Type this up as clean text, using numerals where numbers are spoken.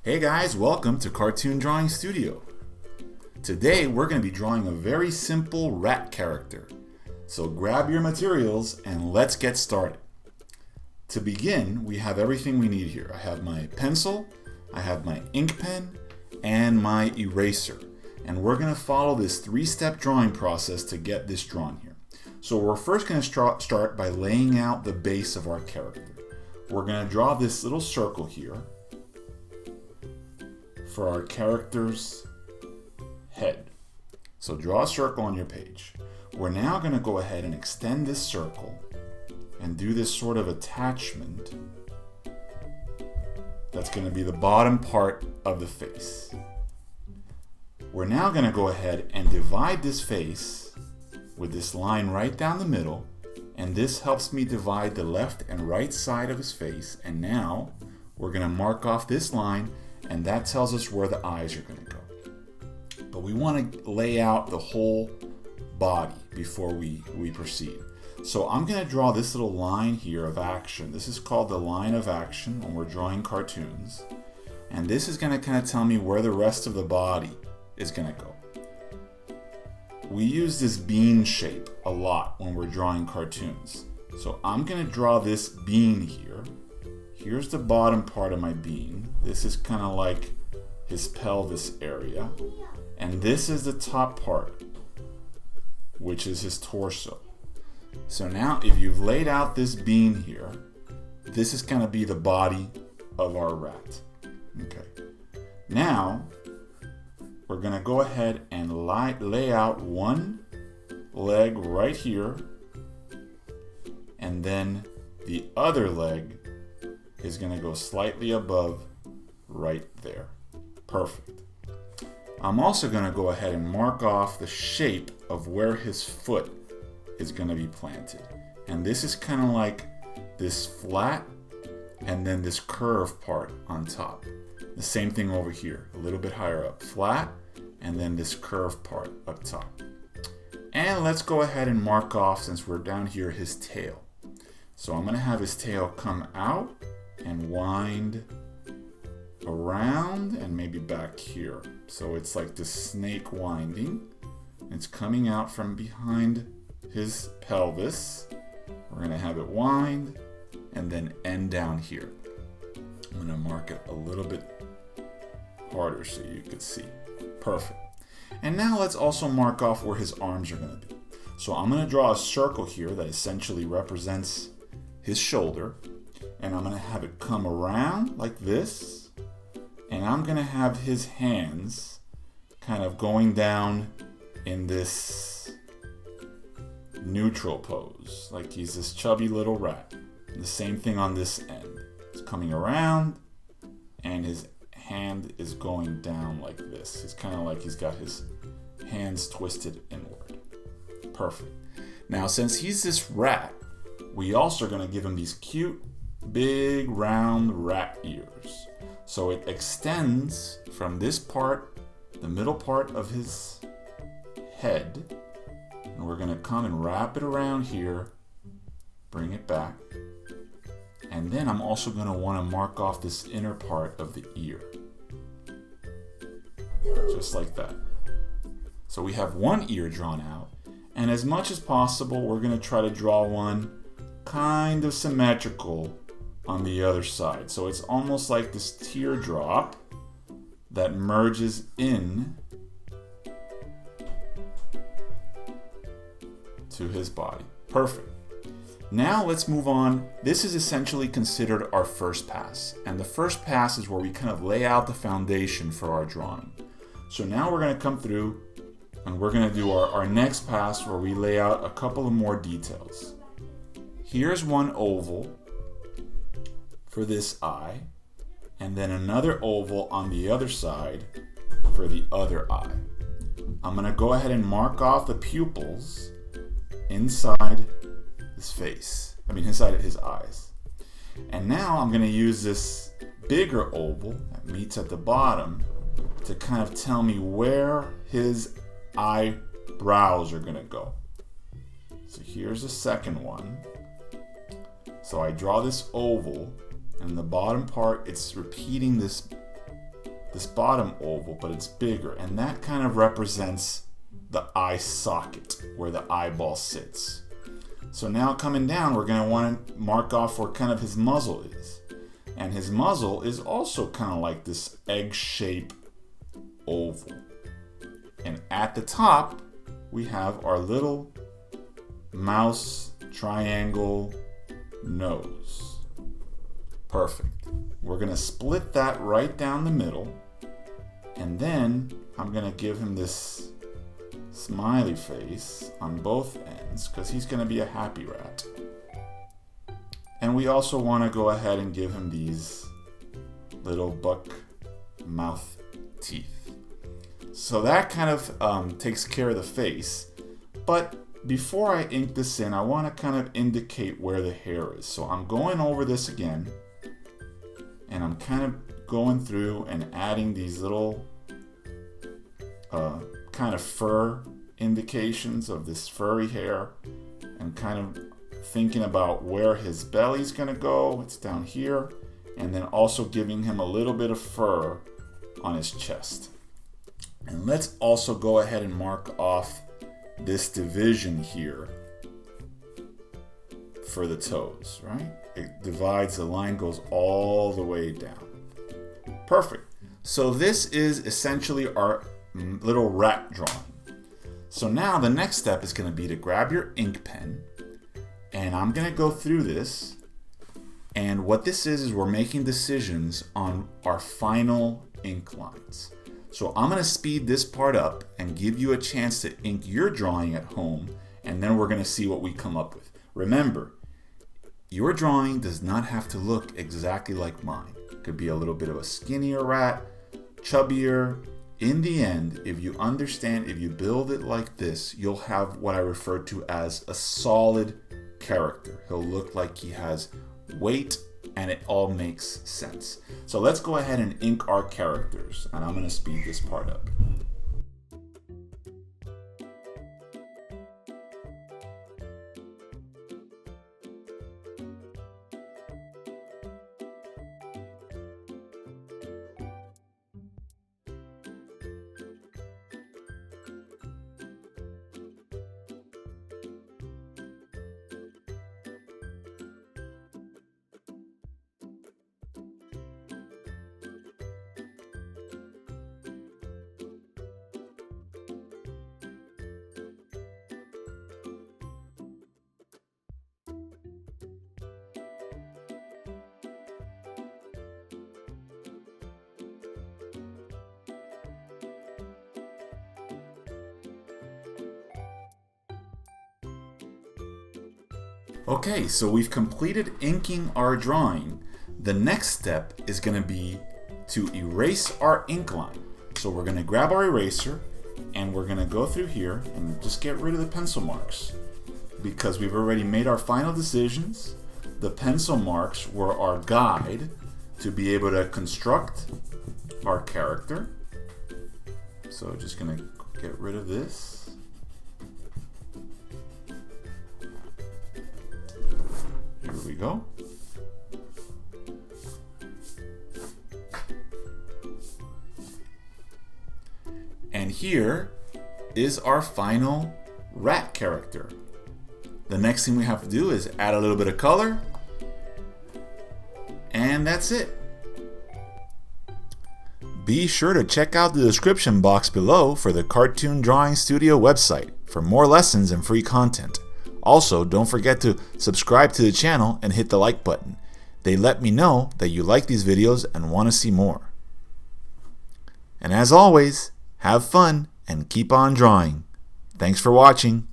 Hey guys, welcome to Cartoon Drawing Studio. Today we're going to be drawing a very simple rat character. So grab your materials and let's get started. To begin, we have everything we need here. I have my pencil, I have my ink pen, and my eraser. And we're going to follow this three-step drawing process to get this drawn here. So we're first going to start by laying out the base of our character. We're going to draw this little circle here for our character's head. So draw a circle on your page. We're now going to go ahead and extend this circle and do this sort of attachment. That's going to be the bottom part of the face. We're now going to go ahead and divide this face with this line right down the middle, and this helps me divide the left and right side of his face. And now we're going to mark off this line, and that tells us where the eyes are going to go. But we want to lay out the whole body before we proceed. So I'm going to draw this little line here of action. This is called the line of action when we're drawing cartoons. And this is going to kind of tell me where the rest of the body is going to go. We use this bean shape a lot when we're drawing cartoons. So I'm going to draw this bean here. Here's the bottom part of my bean. This is kind of like his pelvis area. And this is the top part, which is his torso. So now if you've laid out this bean here, this is going to be the body of our rat. Okay. Now, we're going to go ahead and lay out one leg right here, and then the other leg is going to go slightly above right there. Perfect. I'm also going to go ahead and mark off the shape of where his foot is going to be planted. And this is kind of like this flat and then this curved part on top. The same thing over here, a little bit higher up. Flat and then this curved part up top. And let's go ahead and mark off, since we're down here, his tail. So I'm going to have his tail come out and wind around and maybe back here. So it's like the snake winding. It's coming out from behind his pelvis. We're going to have it wind and then end down here. I'm going to mark it a little bit harder so you can see. Perfect. And now let's also mark off where his arms are going to be. So I'm going to draw a circle here that essentially represents his shoulder. And I'm going to have it come around like this. And I'm going to have his hands kind of going down in this neutral pose, like he's this chubby little rat. And the same thing on this end. It's coming around and his hand is going down like this. It's kind of like he's got his hands twisted inward. Perfect. Now, since he's this rat, we also are going to give him these cute, big, round rat ears. So it extends from this part, the middle part of his head, and we're going to come and wrap it around here, bring it back, and then I'm also going to want to mark off this inner part of the ear. Just like that. So we have one ear drawn out, and as much as possible, we're going to try to draw one kind of symmetrical on the other side. So it's almost like this teardrop that merges in to his body. Perfect. Now let's move on. This is essentially considered our first pass. And the first pass is where we kind of lay out the foundation for our drawing. So now we're going to come through and we're going to do our next pass where we lay out a couple of more details. Here's one oval for this eye, and then another oval on the other side for the other eye. I'm going to go ahead and mark off the pupils inside his face. Inside his eyes. And now I'm going to use this bigger oval that meets at the bottom to kind of tell me where his eyebrows are going to go. So here's the second one. So I draw this oval, and the bottom part, it's repeating this this bottom oval, but it's bigger, and that kind of represents the eye socket where the eyeball sits. So now coming down, we're going to want to mark off where kind of his muzzle is. And his muzzle is also kind of like this egg-shaped oval. And at the top, we have our little mouse triangle nose. Perfect. We're going to split that right down the middle. And then I'm going to give him this smiley face on both ends because he's going to be a happy rat. And we also want to go ahead and give him these little buck mouth teeth. So that kind of takes care of the face. But before I ink this in, I want to kind of indicate where the hair is. So I'm going over this again, and I'm kind of going through and adding these little kind of fur indications of this furry hair, and kind of thinking about where his belly's gonna go. It's down here, and then also giving him a little bit of fur on his chest. And let's also go ahead and mark off this division here for the toes, right? It divides, the line goes all the way down. Perfect. So this is essentially our little rat drawing. So now the next step is going to be to grab your ink pen, and I'm going to go through this, and what this is we're making decisions on our final ink lines. So I'm going to speed this part up and give you a chance to ink your drawing at home, and then we're going to see what we come up with. Remember, your drawing does not have to look exactly like mine. It could be a little bit of a skinnier rat, chubbier. In the end, if you understand, if you build it like this, you'll have what I refer to as a solid character. He'll look like he has weight, and it all makes sense. So let's go ahead and ink our characters, and I'm going to speed this part up. Okay, so we've completed inking our drawing. The next step is going to be to erase our ink line. So we're going to grab our eraser, and we're going to go through here and just get rid of the pencil marks, because we've already made our final decisions. The pencil marks were our guide to be able to construct our character. So just going to get rid of this. Here we go. And here is our final rat character. The next thing we have to do is add a little bit of color, and that's it. Be sure to check out the description box below for the Cartoon Drawing Studio website for more lessons and free content. Also, don't forget to subscribe to the channel and hit the like button. They let me know that you like these videos and want to see more. And as always, have fun and keep on drawing. Thanks for watching.